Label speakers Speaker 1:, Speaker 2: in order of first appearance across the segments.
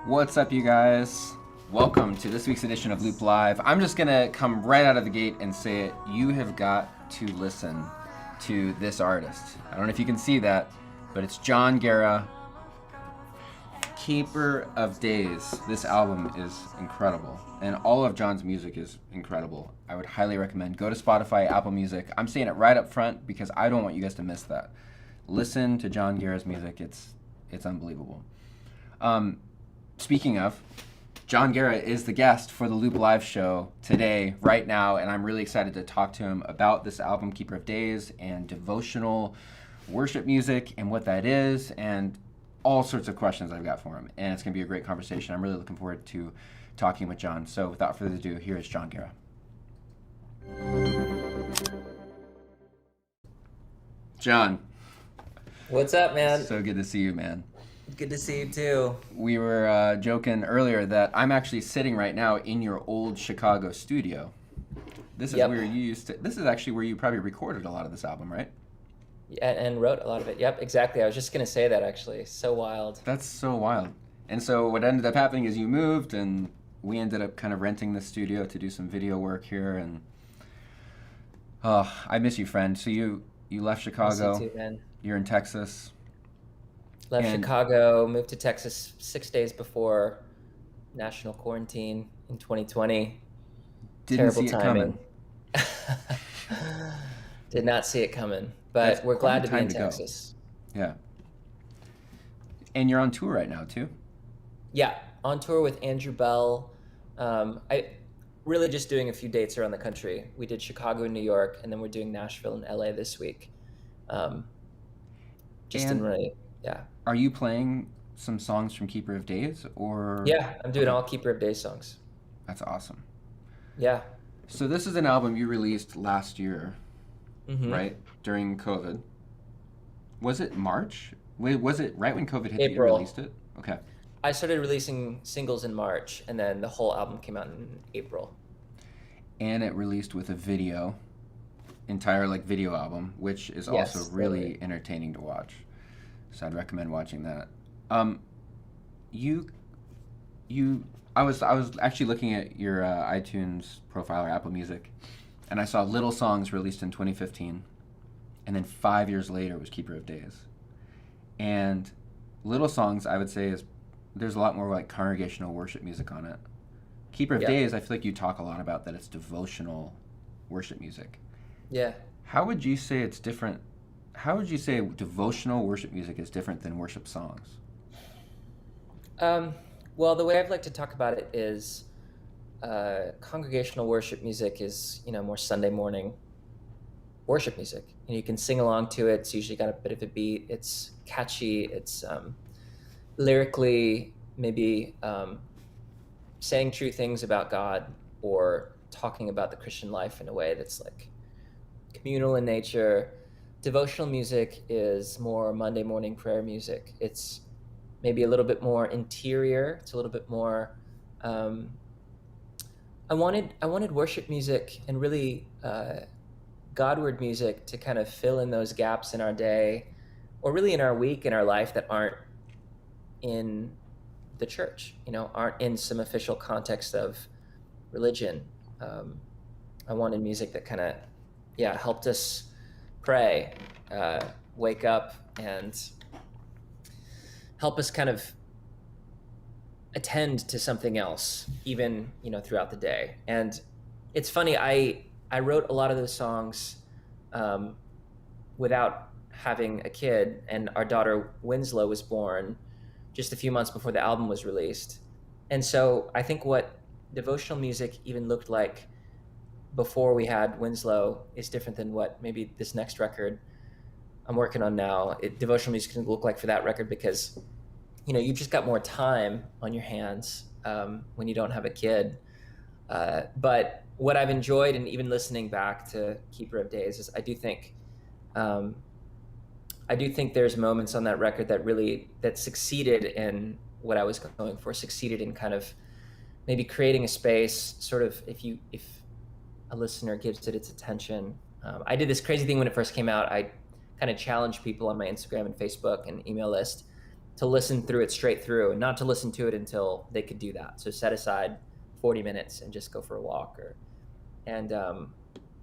Speaker 1: What's up, you guys? Welcome to this week's edition of Loop Live. I'm just gonna come right out of the gate and say it. You have got to listen to this artist. I don't know if you can see that, but it's Jon Guerra, Keeper of Days. This album is incredible, and all of Jon's music is incredible. I would highly recommend. Go to Spotify, Apple Music. I'm saying it right up front because I don't want you guys to miss that. Listen to Jon Guerra's music. It's unbelievable. Speaking of, Jon Guerra is the guest for the Loop Live show today, right now, and I'm really excited to talk to him about this album, Keeper of Days, and devotional worship music and what that is, and all sorts of questions I've got for him. And it's going to be a great conversation. I'm really looking forward to talking with Jon. So without further ado, here is Jon Guerra. Jon.
Speaker 2: What's up, man?
Speaker 1: So good to see you, man.
Speaker 2: Good to see you too.
Speaker 1: We were joking earlier that I'm actually sitting right now in your old Chicago studio. This is where you used to. This is actually where you probably recorded a lot of this album, right?
Speaker 2: Yeah, and wrote a lot of it. Yep, exactly. I was just gonna say that actually. So wild.
Speaker 1: That's so wild. And so what ended up happening is you moved, and we ended up kind of renting the studio to do some video work here. And I miss you, friend. So you left Chicago.
Speaker 2: Miss you too, man.
Speaker 1: You're in Texas.
Speaker 2: Left Chicago, moved to Texas 6 days before national quarantine in 2020.
Speaker 1: Didn't
Speaker 2: Terrible
Speaker 1: see it
Speaker 2: timing. Did not see it coming, but we're glad to be in Texas.
Speaker 1: Yeah. And you're on tour right now too?
Speaker 2: Yeah, on tour with Andrew Bell. I really just doing a few dates around the country. We did Chicago and New York, and then we're doing Nashville and LA this week. Yeah.
Speaker 1: Are you playing some songs from Keeper of Days, or?
Speaker 2: Yeah, I'm doing all Keeper of Days songs.
Speaker 1: That's awesome.
Speaker 2: Yeah.
Speaker 1: So this is an album you released last year, right? During COVID. Was it March? Wait, was it right when COVID hit that you released it? Okay.
Speaker 2: I started releasing singles in March, and then the whole album came out in April.
Speaker 1: And it released with a video, entire video album, which is also really entertaining to watch. So I'd recommend watching that. I was actually looking at your iTunes profile or Apple Music, and I saw Little Songs released in 2015, and then 5 years later was Keeper of Days. And Little Songs, I would say, there's a lot more congregational worship music on it. Keeper of Days, I feel like you talk a lot about that it's devotional worship music.
Speaker 2: Yeah.
Speaker 1: How would you say it's different? How would you say devotional worship music is different than worship songs?
Speaker 2: Well, the way I'd like to talk about it is congregational worship music is, more Sunday morning worship music. And you can sing along to it. It's usually got a bit of a beat. It's catchy. It's lyrically maybe saying true things about God or talking about the Christian life in a way that's communal in nature. Devotional music is more Monday morning prayer music. It's maybe a little bit more interior. It's a little bit more. I wanted worship music and really Godward music to kind of fill in those gaps in our day, or really in our week, in our life that aren't in the church. Aren't in some official context of religion. I wanted music that kind of, helped us pray, wake up, and help us kind of attend to something else, even throughout the day. And it's funny, I wrote a lot of those songs without having a kid, and our daughter Winslow was born just a few months before the album was released. And so I think what devotional music even looked like before we had Winslow is different than what maybe this next record I'm working on now, devotional music can look like for that record, because you just got more time on your hands when you don't have a kid. But what I've enjoyed, and even listening back to Keeper of Days, is I do think there's moments on that record that succeeded in what I was going for, succeeded in kind of maybe creating a space, sort of if a listener gives it its attention. I did this crazy thing when it first came out. I kind of challenged people on my Instagram and Facebook and email list to listen through it straight through and not to listen to it until they could do that. So set aside 40 minutes and just go for a walk. And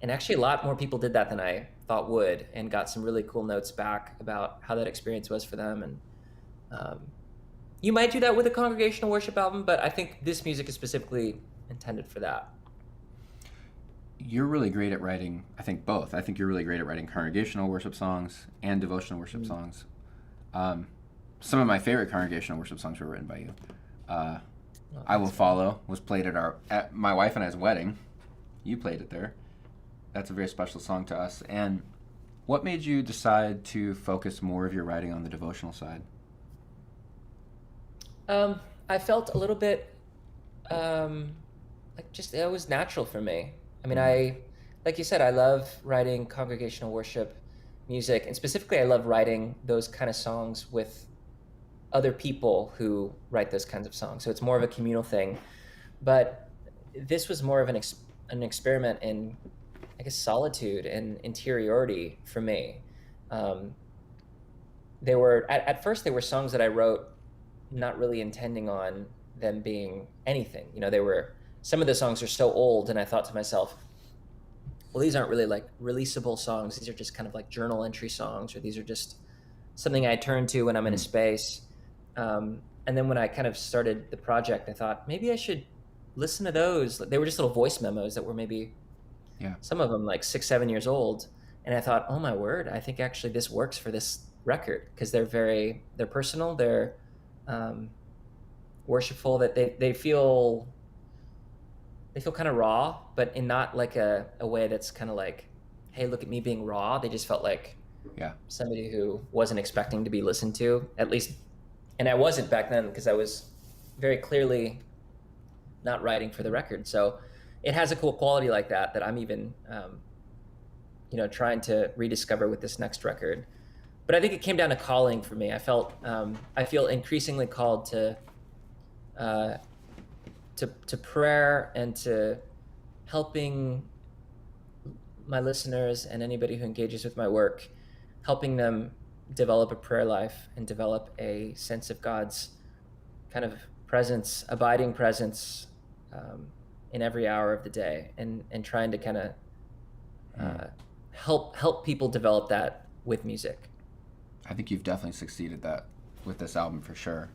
Speaker 2: actually a lot more people did that than I thought would, and got some really cool notes back about how that experience was for them. And you might do that with a congregational worship album, but I think this music is specifically intended for that.
Speaker 1: You're really great at writing, I think both. I think you're really great at writing congregational worship songs and devotional worship songs. Some of my favorite congregational worship songs were written by you. I Will Follow was played at my wife and I's wedding. You played it there. That's a very special song to us. And what made you decide to focus more of your writing on the devotional side?
Speaker 2: I felt a little bit like just it was natural for me. I mean, like you said, I love writing congregational worship music, and specifically I love writing those kind of songs with other people who write those kinds of songs. So it's more of a communal thing. But this was more of an experiment in, I guess, solitude and interiority for me. They were, at first, they were songs that I wrote not really intending on them being anything. Some of the songs are so old, and I thought to myself, well, these aren't really like releasable songs. These are just kind of like journal entry songs, or these are just something I turn to when I'm in a space. And then when I kind of started the project, I thought maybe I should listen to those. They were just little voice memos that were maybe, some of them like 6-7 years old. And I thought, oh my word, I think actually this works for this record, because they're personal, they're worshipful, that they feel kind of raw, but in not like a way that's kind of like, hey, look at me being raw. They just felt like somebody who wasn't expecting to be listened to, at least. And I wasn't back then, because I was very clearly not writing for the record. So it has a cool quality like that I'm even, trying to rediscover with this next record. But I think it came down to calling for me. I feel increasingly called to prayer and to helping my listeners and anybody who engages with my work, helping them develop a prayer life and develop a sense of God's kind of presence, abiding presence in every hour of the day, and trying to kind of help people develop that with music.
Speaker 1: I think you've definitely succeeded that with this album for sure.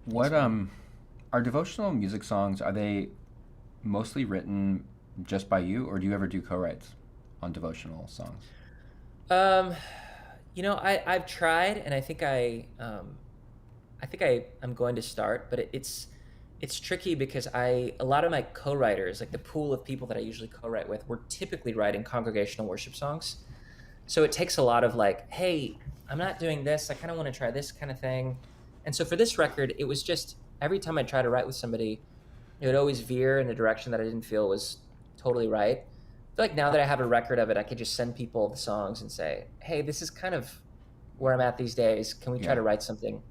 Speaker 1: What are devotional music songs, are they mostly written just by you, or do you ever do co-writes on devotional songs?
Speaker 2: I've tried, and I think I'm going to start, but it's tricky because a lot of my co-writers, like the pool of people that I usually co-write with, we're typically writing congregational worship songs. So it takes a lot of like, hey, I'm not doing this, I kind of want to try this kind of thing. And so for this record, it was just every time I try to write with somebody, it would always veer in a direction that I didn't feel was totally right. I feel like now that I have a record of it, I could just send people the songs and say, hey, this is kind of where I'm at these days. Can we try to write something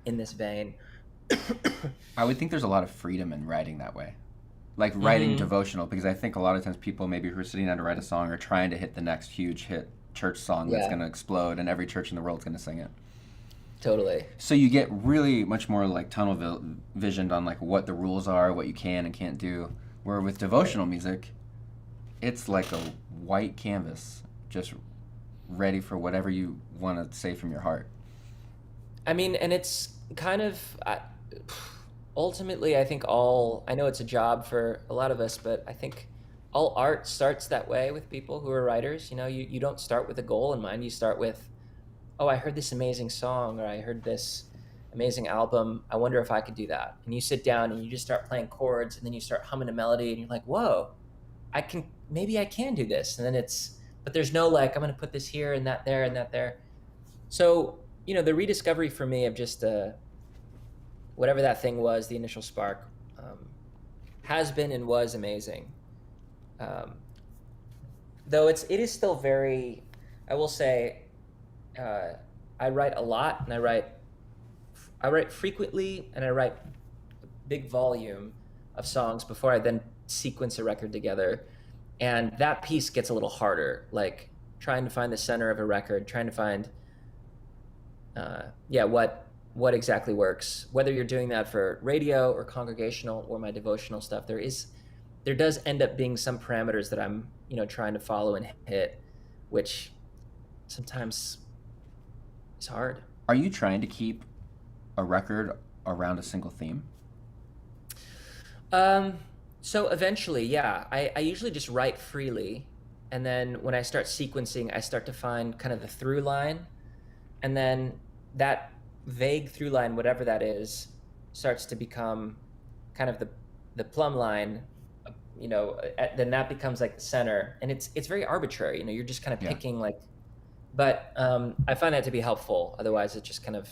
Speaker 2: in this vein?
Speaker 1: I would think there's a lot of freedom in writing that way. Like writing devotional, because I think a lot of times people maybe who are sitting down to write a song are trying to hit the next huge hit church song that's going to explode, and every church in the world is going to sing it.
Speaker 2: Totally.
Speaker 1: So you get really much more like tunnel visioned on like what the rules are, what you can and can't do. Where with devotional music, it's like a white canvas, just ready for whatever you want to say from your heart.
Speaker 2: I mean, and it's kind of ultimately, I think I know it's a job for a lot of us, but I think all art starts that way with people who are writers. You don't start with a goal in mind. You start with, oh, I heard this amazing song, or I heard this amazing album. I wonder if I could do that. And you sit down and you just start playing chords, and then you start humming a melody, and you're like, whoa, maybe I can do this. And then but there's no like, I'm going to put this here and that there and that there. So, the rediscovery for me of just whatever that thing was, the initial spark, has been and was amazing. Though it is still very, I will say, I write a lot, and I write frequently, and I write a big volume of songs before I then sequence a record together. And that piece gets a little harder, like trying to find the center of a record, trying to find yeah, what exactly works. Whether you're doing that for radio or congregational or my devotional stuff, there does end up being some parameters that I'm trying to follow and hit, which sometimes is hard.
Speaker 1: Are you trying to keep a record around a single theme?
Speaker 2: Um, so eventually, yeah, I usually just write freely, and then when I start sequencing, I start to find kind of the through line, and then that vague through line, whatever that is, starts to become kind of the plumb line. Then that becomes like the center, and it's very arbitrary. You're just kind of
Speaker 1: Yeah.
Speaker 2: picking like, but I find that to be helpful. Otherwise, it's just kind of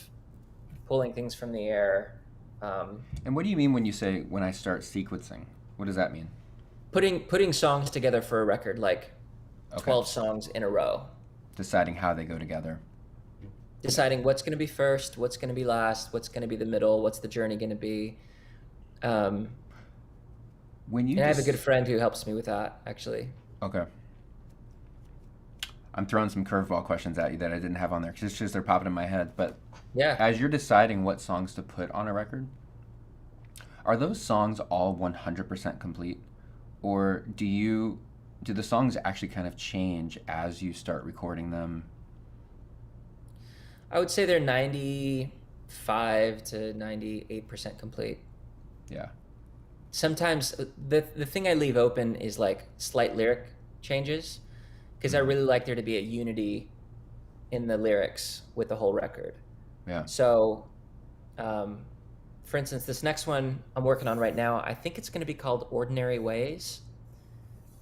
Speaker 2: pulling things from the air.
Speaker 1: And what do you mean when you say when I start sequencing? What does that mean?
Speaker 2: Putting songs together for a record, like
Speaker 1: Okay.
Speaker 2: 12 songs in a row,
Speaker 1: Deciding how they go together.
Speaker 2: deciding what's going to be first, what's going to be last, what's going to be the middle, what's the journey going to be. Um,
Speaker 1: When you
Speaker 2: and I have a
Speaker 1: just
Speaker 2: good friend who helps me with that, actually.
Speaker 1: Okay. I'm throwing some curveball questions at you that I didn't have on there because they're popping in my head. But
Speaker 2: Yeah.
Speaker 1: as you're deciding what songs to put on a record, are those songs all 100% complete, or do the songs actually kind of change as you start recording them?
Speaker 2: I would say they're 95 to 98% complete.
Speaker 1: Yeah.
Speaker 2: Sometimes the thing I leave open is like slight lyric changes because I
Speaker 1: Mhm.
Speaker 2: really like there to be a unity in the lyrics with the whole record.
Speaker 1: Yeah.
Speaker 2: So, um, for instance, this next one I'm working on right now, I think it's going to be called Ordinary Ways.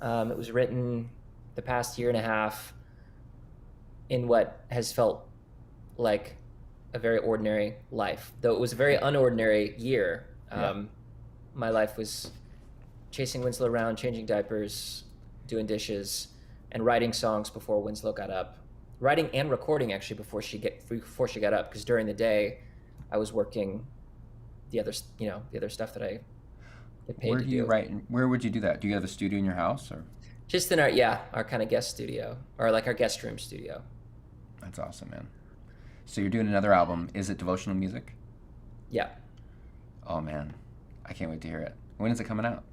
Speaker 2: It was written the past year and a half in what has felt like a very ordinary life, though it was a very unordinary year.
Speaker 1: Yeah.
Speaker 2: My life was chasing Winslow around, changing diapers, doing dishes, and writing songs before Winslow got up. Writing and recording actually before she got up, because during the day I was working the other stuff that I get paid
Speaker 1: Where
Speaker 2: to
Speaker 1: do you
Speaker 2: do.
Speaker 1: write? Where would you do that? Do you have a studio in your house, or?
Speaker 2: Just in our kind of guest studio, or like our guest room studio.
Speaker 1: That's awesome, man. So you're doing another album. Is it devotional music?
Speaker 2: Yeah.
Speaker 1: Oh man, I can't wait to hear it. When is it coming out?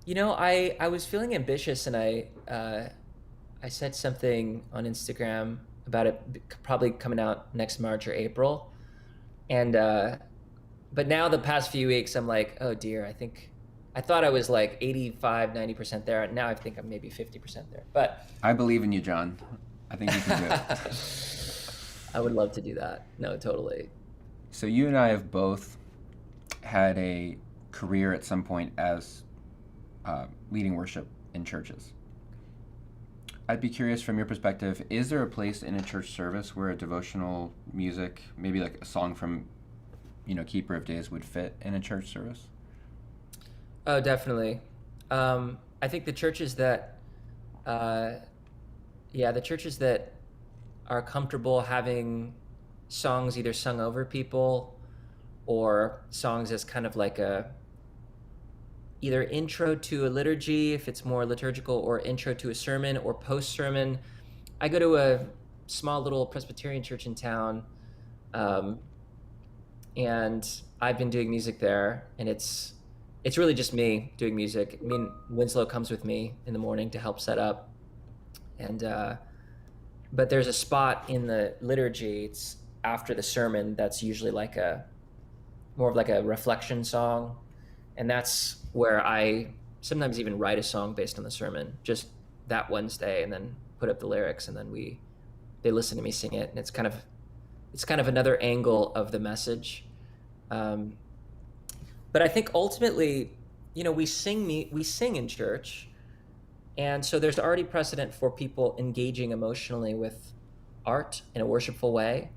Speaker 2: I was feeling ambitious, and I said something on Instagram about it probably coming out next March or April, and but now the past few weeks I'm like, oh dear, I thought I was like 85, 90% there, and now I think I'm maybe 50% there. But
Speaker 1: I believe in you, John. I think you can do it.
Speaker 2: I would love to do that. No, totally.
Speaker 1: So you and I have both had a career at some point as leading worship in churches. I'd be curious from your perspective, is there a place in a church service where a devotional music, maybe like a song from, Keeper of Days would fit in a church service?
Speaker 2: Oh, definitely. I think uh, the churches that are comfortable having songs either sung over people or songs as kind of like a either intro to a liturgy if it's more liturgical, or intro to a sermon, or post sermon. I go to a small little Presbyterian church in town, and I've been doing music there, and it's really just me doing music. I mean, Winslow comes with me in the morning to help set up, and but there's a spot in the liturgy. It's after the sermon that's usually like a more of like a reflection song, and that's where I sometimes even write a song based on the sermon just that Wednesday, and then put up the lyrics, and then they listen to me sing it, and it's kind of another angle of the message. But I think ultimately, we sing in church, and so there's already precedent for people engaging emotionally with art in a worshipful way.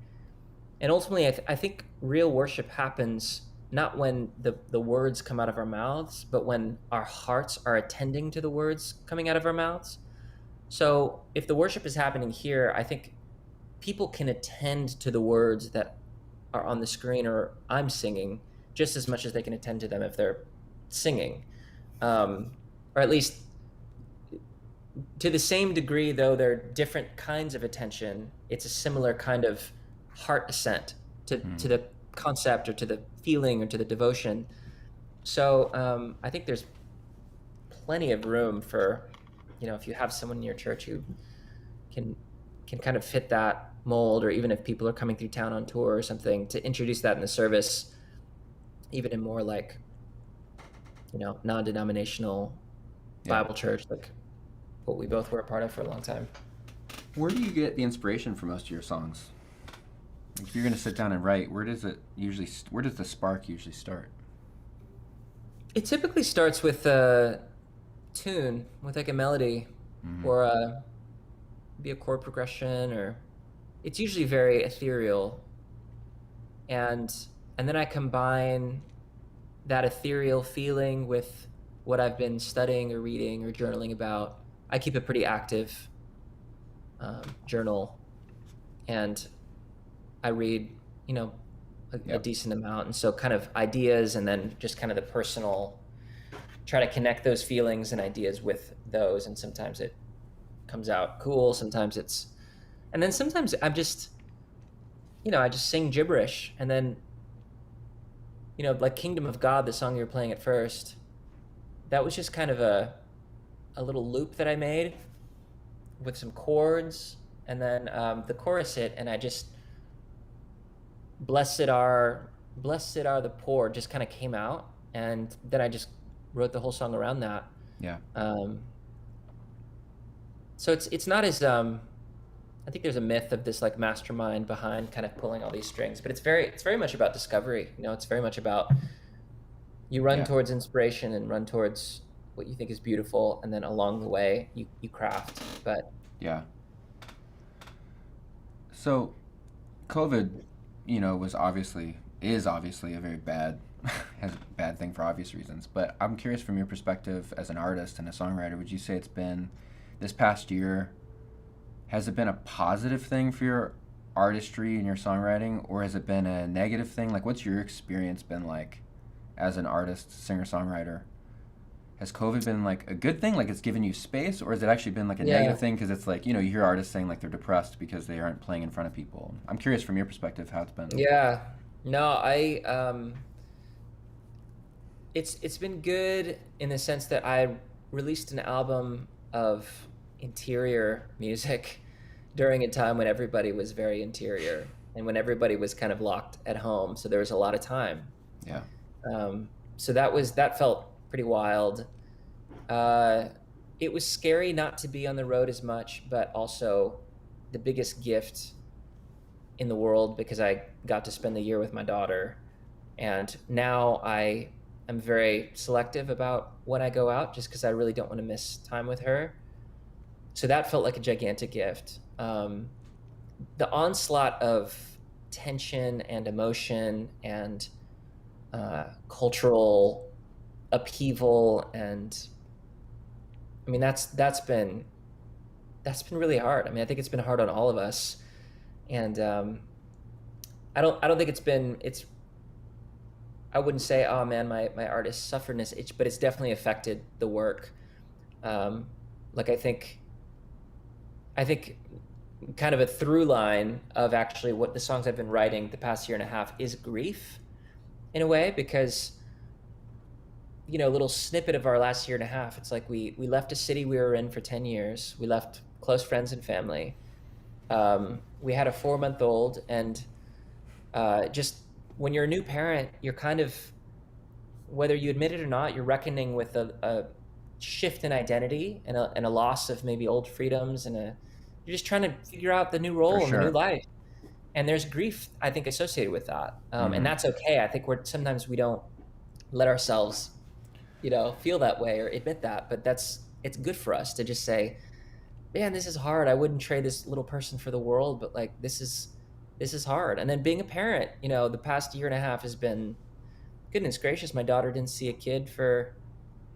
Speaker 2: And ultimately, I think real worship happens not when the words come out of our mouths, but when our hearts are attending to the words coming out of our mouths. So if the worship is happening here, I think people can attend to the words that are on the screen or I'm singing just as much as they can attend to them if they're singing. Or at least to the same degree, though they're different kinds of attention, it's a similar kind of heart assent to
Speaker 1: Mm.
Speaker 2: the concept or to the feeling or to the devotion. So I think there's plenty of room for, if you have someone in your church who can can kind of fit that mold, or even if people are coming through town on tour or something, to introduce that in the service, even in more like, non-denominational
Speaker 1: Yeah.
Speaker 2: Bible church, like what we both were a part of for a long time.
Speaker 1: Where do you get the inspiration for most of your songs? Like, if you're going to sit down and write, where does the spark usually start?
Speaker 2: It typically starts with a tune, with like a melody,
Speaker 1: Hmm.
Speaker 2: or be a chord progression, or it's usually very ethereal, and then I combine that ethereal feeling with what I've been studying or reading or journaling about. I keep a pretty active journal, and I read, a
Speaker 1: Yep.
Speaker 2: decent amount, and so kind of ideas, and then just kind of the personal, try to connect those feelings and ideas with those, and sometimes it comes out cool, sometimes it's, and then sometimes I'm just, I just sing gibberish, and then, like Kingdom of God, the song you were playing at first, that was just kind of a little loop that I made with some chords, and then the chorus hit, and I just, blessed are the poor, just kind of came out, and then I just wrote the whole song around that.
Speaker 1: Yeah.
Speaker 2: Um, so it's not as I think there's a myth of this like mastermind behind kind of pulling all these strings, but it's very much about discovery. It's very much about, you run
Speaker 1: Yeah.
Speaker 2: towards inspiration and run towards what you think is beautiful, and then along the way you craft. But
Speaker 1: Yeah. So, COVID, is obviously a very bad, has a bad thing for obvious reasons. But I'm curious, from your perspective as an artist and a songwriter, would you say it's been, this past year, has it been a positive thing for your artistry and your songwriting, or has it been a negative thing? Like, what's your experience been like as an artist, singer, songwriter? Has COVID been like a good thing, like it's given you space, or has it actually been like a
Speaker 2: yeah,
Speaker 1: negative thing because it's like, you hear artists saying like they're depressed because they aren't playing in front of people? I'm curious from your perspective how it's been.
Speaker 2: yeah, no, it's been good in the sense that I released an album of interior music during a time when everybody was very interior, and when everybody was kind of locked at home, so there was a lot of time.
Speaker 1: Yeah.
Speaker 2: So that felt pretty wild. Uh, it was scary not to be on the road as much, but also the biggest gift in the world, because I got to spend the year with my daughter, and now I am very selective about when I go out, just because I really don't want to miss time with her. So that felt like a gigantic gift. The onslaught of tension and emotion and cultural upheaval, and I mean that's been really hard. I mean, I think it's been hard on all of us, and I don't think I wouldn't say, oh man, my artist suffered this, but it's definitely affected the work. Like I think kind of a through line of actually what the songs I've been writing the past year and a half is grief, in a way, because a little snippet of our last year and a half, it's like we left a city we were in for 10 years, we left close friends and family, we had a 4-month-old, and just when you're a new parent, you're kind of, whether you admit it or not, you're reckoning with a shift in identity, and a loss of maybe old freedoms, and you're just trying to figure out the new
Speaker 1: For
Speaker 2: role and the new
Speaker 1: sure.
Speaker 2: life. And there's grief, I think, associated with that, and
Speaker 1: Mm-hmm.
Speaker 2: that's okay. I think sometimes we don't let ourselves, feel that way or admit that, but it's good for us to just say, man, this is hard. I wouldn't trade this little person for the world, but like this is hard. And then being a parent, the past year and a half has been, goodness gracious, my daughter didn't see a kid for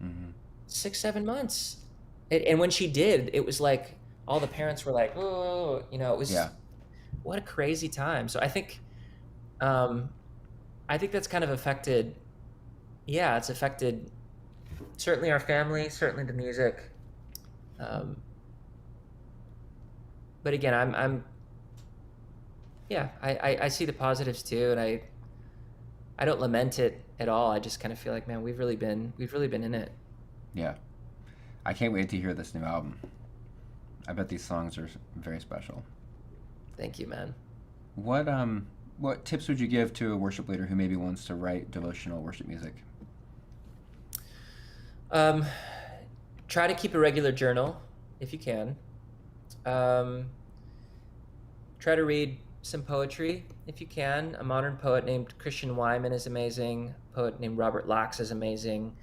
Speaker 1: Mm-hmm.
Speaker 2: 6-7 months. And when she did, it was like all the parents were like, oh, it was,
Speaker 1: Yeah.
Speaker 2: what a crazy time. So um, I think that's kind of affected, yeah, it's affected certainly our family, certainly the music. Um, but again, I'm Yeah, I see the positives too, and I don't lament it at all. I just kind of feel like, man, we've really been in it.
Speaker 1: Yeah. I can't wait to hear this new album. I bet these songs are very special.
Speaker 2: Thank you, man.
Speaker 1: What tips would you give to a worship leader who maybe wants to write devotional worship music?
Speaker 2: Um, Try to keep a regular journal if you can. Um, Try to read some poetry if you can. A modern poet named Christian Wyman is amazing. A poet named Robert Lax is amazing.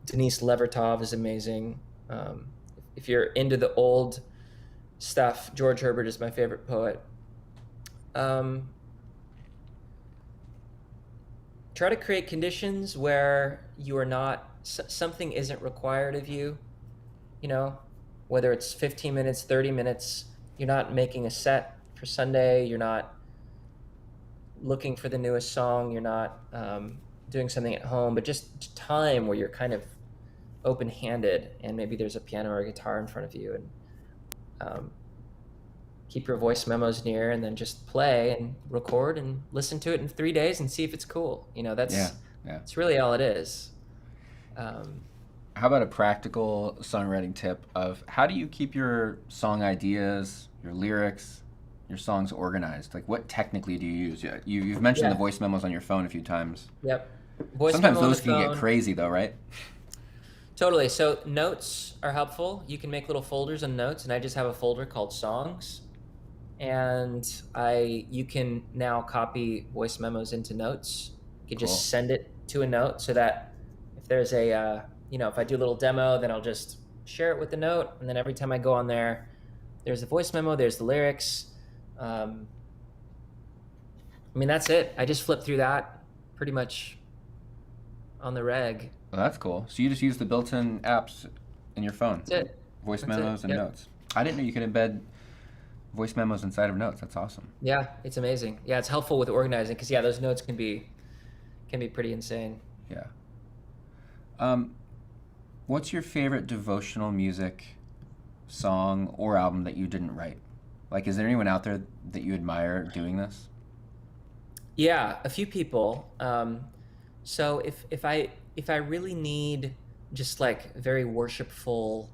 Speaker 2: Denise Levertov is amazing. Um, if you're into the old stuff, George Herbert is my favorite poet. Um, Try to create conditions where you are not, something isn't required of you, you know, whether it's 15 minutes, 30 minutes, you're not making a set for Sunday, you're not looking for the newest song, you're not doing something at home, but just time where you're kind of open-handed and maybe there's a piano or a guitar in front of you, and um, keep your voice memos near and then just play and record and listen to it in 3 days and see if it's cool. You know,
Speaker 1: Yeah, yeah.
Speaker 2: that's really all it is. Um,
Speaker 1: How about a practical songwriting tip of how do you keep your song ideas, your lyrics, your songs organized? Like, what technically do you use? You've mentioned the
Speaker 2: yeah,
Speaker 1: voice memos on your phone a few times.
Speaker 2: yep. Voice
Speaker 1: Sometimes
Speaker 2: memo on the
Speaker 1: those can get
Speaker 2: phone.
Speaker 1: crazy, though, right?
Speaker 2: Totally. So notes are helpful. You can make little folders and notes, and I just have a folder called songs. And you can now copy voice memos into notes. You can
Speaker 1: Cool.
Speaker 2: just send it to a note so that if there's if I do a little demo, then I'll just share it with the note. And then every time I go on there, there's the voice memo, there's the lyrics. Um, I mean, that's it. I just flip through that pretty much on the reg.
Speaker 1: Well, that's cool. So you just use the built-in apps in your phone,
Speaker 2: That's it.
Speaker 1: voice
Speaker 2: That's it.
Speaker 1: memos and
Speaker 2: Yep.
Speaker 1: notes. I didn't know you could embed voice memos inside of notes. That's awesome.
Speaker 2: Yeah, it's amazing. Yeah, it's helpful with organizing because yeah, those notes can be pretty insane.
Speaker 1: Yeah. Um, what's your favorite devotional music song or album that you didn't write? Like, is there anyone out there that you admire doing this?
Speaker 2: Yeah, a few people. So if I really need just like very worshipful,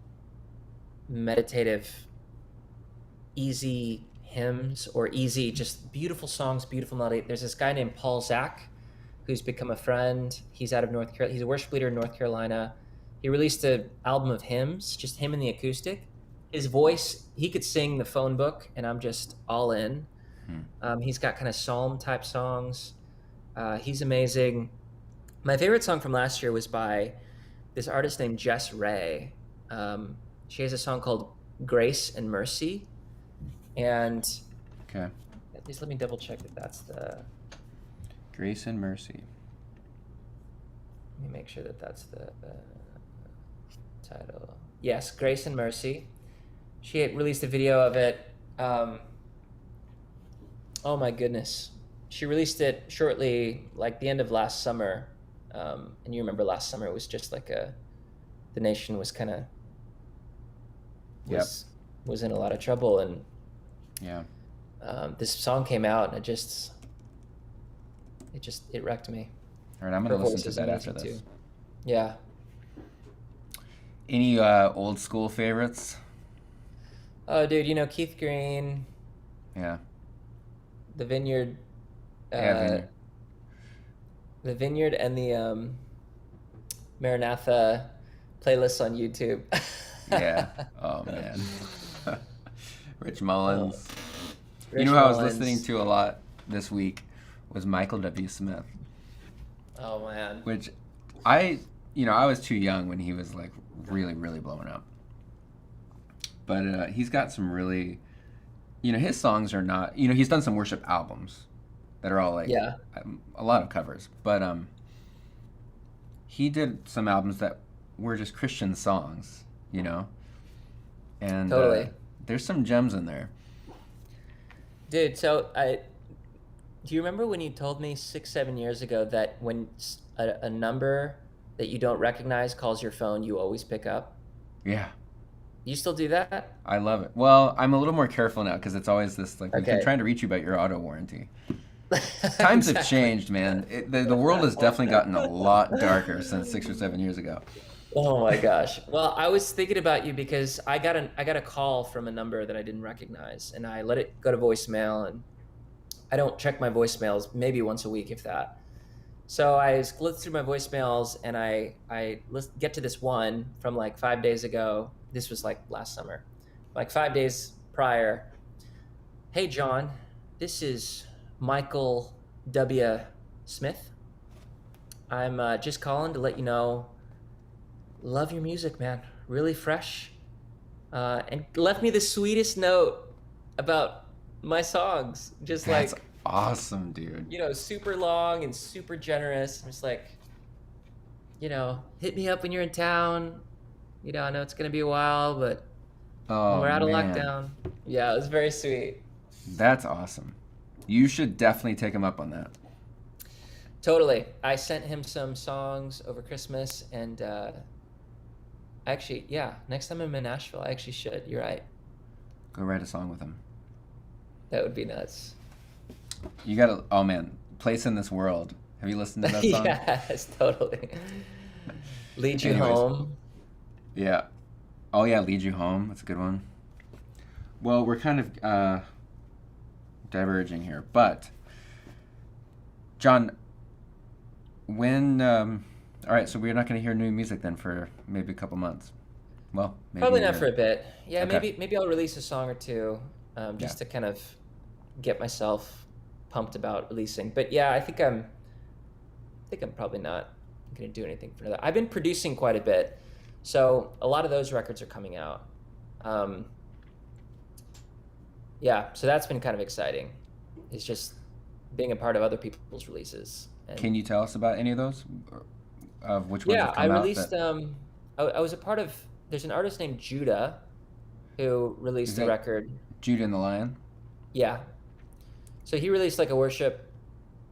Speaker 2: meditative, easy hymns or easy, just beautiful songs, beautiful melody. There's this guy named Paul Zach who's become a friend. He's out of North Carolina. He's a worship leader in North Carolina. He released an album of hymns, just him and the acoustic. His voice, he could sing the phone book, and I'm just all in.
Speaker 1: Hmm.
Speaker 2: He's got kind of psalm type songs. He's amazing. My favorite song from last year was by this artist named Jess Ray. She has a song called Grace and Mercy. And
Speaker 1: Okay.
Speaker 2: at least let me double check that that's the,
Speaker 1: Grace and Mercy.
Speaker 2: let me make sure that that's the title. Yes, Grace and Mercy. She had released a video of it. Oh my goodness. She released it shortly, like the end of last summer. And you remember last summer it was just like the nation was kind of
Speaker 1: Yep.
Speaker 2: was in a lot of trouble, and
Speaker 1: Yeah.
Speaker 2: this song came out, and it wrecked me.
Speaker 1: All right, I'm
Speaker 2: Her
Speaker 1: gonna listen
Speaker 2: voice
Speaker 1: to
Speaker 2: is
Speaker 1: that after
Speaker 2: amazing
Speaker 1: this.
Speaker 2: too. Yeah.
Speaker 1: Any old school favorites?
Speaker 2: Oh, dude, Keith Green,
Speaker 1: Yeah.
Speaker 2: the Vineyard,
Speaker 1: Yeah,
Speaker 2: uh,
Speaker 1: Vineyard.
Speaker 2: the Vineyard, and the Maranatha playlists on YouTube.
Speaker 1: Yeah. Oh man. Rich Mullins. You
Speaker 2: Rich
Speaker 1: know who I was listening
Speaker 2: Mullins.
Speaker 1: to a lot this week was Michael W. Smith,
Speaker 2: Oh man.
Speaker 1: which I was too young when he was like really, really blowing up. But he's got some really, his songs are not, he's done some worship albums that are all like
Speaker 2: Yeah.
Speaker 1: a lot of covers. But he did some albums that were just Christian songs, and
Speaker 2: Totally.
Speaker 1: there's some gems in there.
Speaker 2: Dude, so do you remember when you told me 6, 7 years ago that when a number that you don't recognize calls your phone, you always pick up?
Speaker 1: Yeah.
Speaker 2: You still do that?
Speaker 1: I love it. Well, I'm a little more careful now because it's always this like I'm
Speaker 2: Okay.
Speaker 1: trying to reach you about your auto warranty. Times have
Speaker 2: Exactly.
Speaker 1: changed, man. The world has definitely gotten a lot darker since 6 or 7 years ago.
Speaker 2: Oh my gosh. Well, I was thinking about you because I got a call from a number that I didn't recognize, and I let it go to voicemail, and I don't check my voicemails maybe once a week, if that. So I flipped through my voicemails, and get to this one from like 5 days ago. This was like last summer, like 5 days prior. Hey John, this is Michael W. Smith. I'm just calling to let you know, love your music, man. Really fresh. And left me the sweetest note about my songs. Just
Speaker 1: That's
Speaker 2: like,
Speaker 1: awesome, dude.
Speaker 2: super long and super generous. I'm just like, hit me up when you're in town. I know it's going to be a while, but when
Speaker 1: Oh
Speaker 2: we're out of
Speaker 1: man,
Speaker 2: lockdown. Yeah, it was very sweet.
Speaker 1: that's awesome. You should definitely take him up on that.
Speaker 2: Totally. I sent him some songs over Christmas, and actually, yeah, next time I'm in Nashville, I actually should. You're right.
Speaker 1: Go write a song with him.
Speaker 2: That would be nuts.
Speaker 1: You gotta. Oh man, Place in This World. Have you listened to that song?
Speaker 2: Yes, totally. Lead You
Speaker 1: Anyways,
Speaker 2: Home.
Speaker 1: yeah. Oh yeah, Lead You Home. That's a good one. Well, we're kind of diverging here, but John, when all right, so we're not going to hear new music then for maybe a couple months. Well, maybe
Speaker 2: Probably
Speaker 1: a
Speaker 2: not for
Speaker 1: year.
Speaker 2: a bit. Yeah,
Speaker 1: Okay.
Speaker 2: maybe I'll release a song or two,
Speaker 1: Yeah.
Speaker 2: just to kind of get myself pumped about releasing. But yeah, I think I'm probably not going to do anything for that. I've been producing quite a bit, so a lot of those records are coming out. Um, yeah, so that's been kind of exciting. It's just being a part of other people's releases. And
Speaker 1: Can you tell us about any of those? Of which ones
Speaker 2: yeah,
Speaker 1: have
Speaker 2: I
Speaker 1: come out
Speaker 2: released.
Speaker 1: that
Speaker 2: I was a part of. There's an artist named Judah who
Speaker 1: is
Speaker 2: released a
Speaker 1: that
Speaker 2: record.
Speaker 1: Judah and the Lion?
Speaker 2: Yeah, so he released like a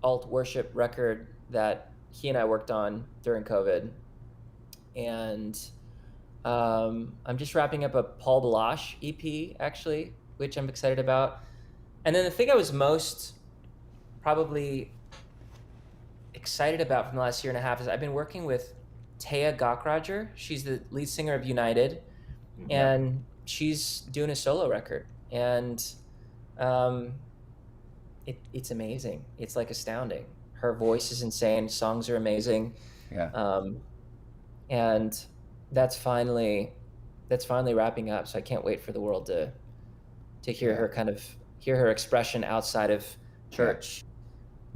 Speaker 2: alt worship record that he and I worked on during COVID, and I'm just wrapping up a Paul Balash EP actually, which I'm excited about. And then the thing I was most probably excited about from the last year and a half is I've been working with Taya Gokroger. She's the lead singer of United,
Speaker 1: Yeah.
Speaker 2: and she's doing a solo record, and um, it's amazing. It's like astounding. Her voice is insane. Songs are amazing,
Speaker 1: Yeah.
Speaker 2: um, and that's finally wrapping up. So I can't wait for the world to hear
Speaker 1: Yeah.
Speaker 2: her hear her expression outside of
Speaker 1: Yeah.
Speaker 2: church.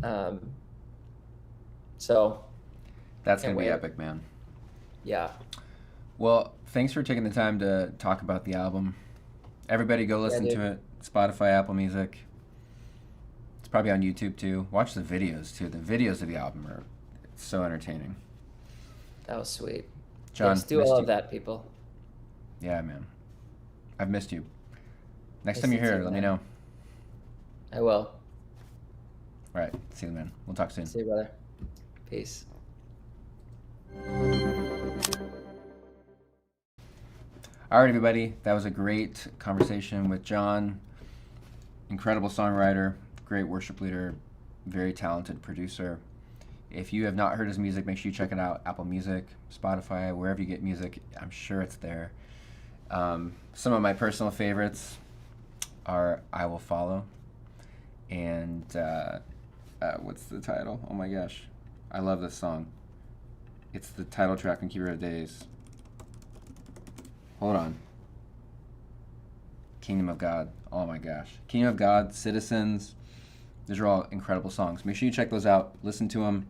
Speaker 2: Um, so
Speaker 1: That's
Speaker 2: can't
Speaker 1: going to be
Speaker 2: wait.
Speaker 1: epic, man.
Speaker 2: Yeah.
Speaker 1: Well, thanks for taking the time to talk about the album. Everybody go
Speaker 2: Yeah,
Speaker 1: listen to
Speaker 2: dude.
Speaker 1: it. Spotify, Apple Music. It's probably on YouTube too. Watch the videos too. The videos of the album are so entertaining.
Speaker 2: That was sweet.
Speaker 1: John,
Speaker 2: Yes, do
Speaker 1: missed
Speaker 2: all of
Speaker 1: you.
Speaker 2: that, people.
Speaker 1: Yeah, man. I've missed you. Next time
Speaker 2: Miss
Speaker 1: you're
Speaker 2: you
Speaker 1: here,
Speaker 2: too,
Speaker 1: let me
Speaker 2: man.
Speaker 1: know.
Speaker 2: I will.
Speaker 1: All right. See you, man. We'll talk soon.
Speaker 2: See you, brother. Peace.
Speaker 1: All right, everybody. That was a great conversation with John. Incredible songwriter, great worship leader, very talented producer. If you have not heard his music, make sure you check it out. Apple Music, Spotify, wherever you get music. I'm sure it's there. Some of my personal favorites are I Will Follow and what's the title? Oh my gosh. I love this song. It's the title track on Keeper of Days. Hold on. Kingdom of God. Oh my gosh. Kingdom of God, Citizens. These are all incredible songs. Make sure you check those out. Listen to them.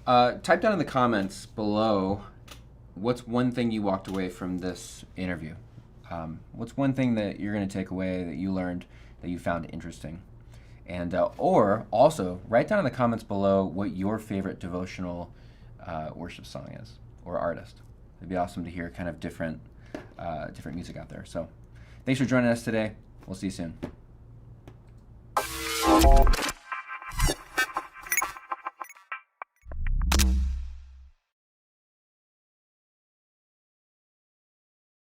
Speaker 1: Type down in the comments below what's one thing you walked away from this interview. What's one thing that you're going to take away that you learned that you found interesting? And or also write down in the comments below what your favorite devotional worship song is or artist. It'd be awesome to hear kind of different music out there. So thanks for joining us today. We'll see you soon.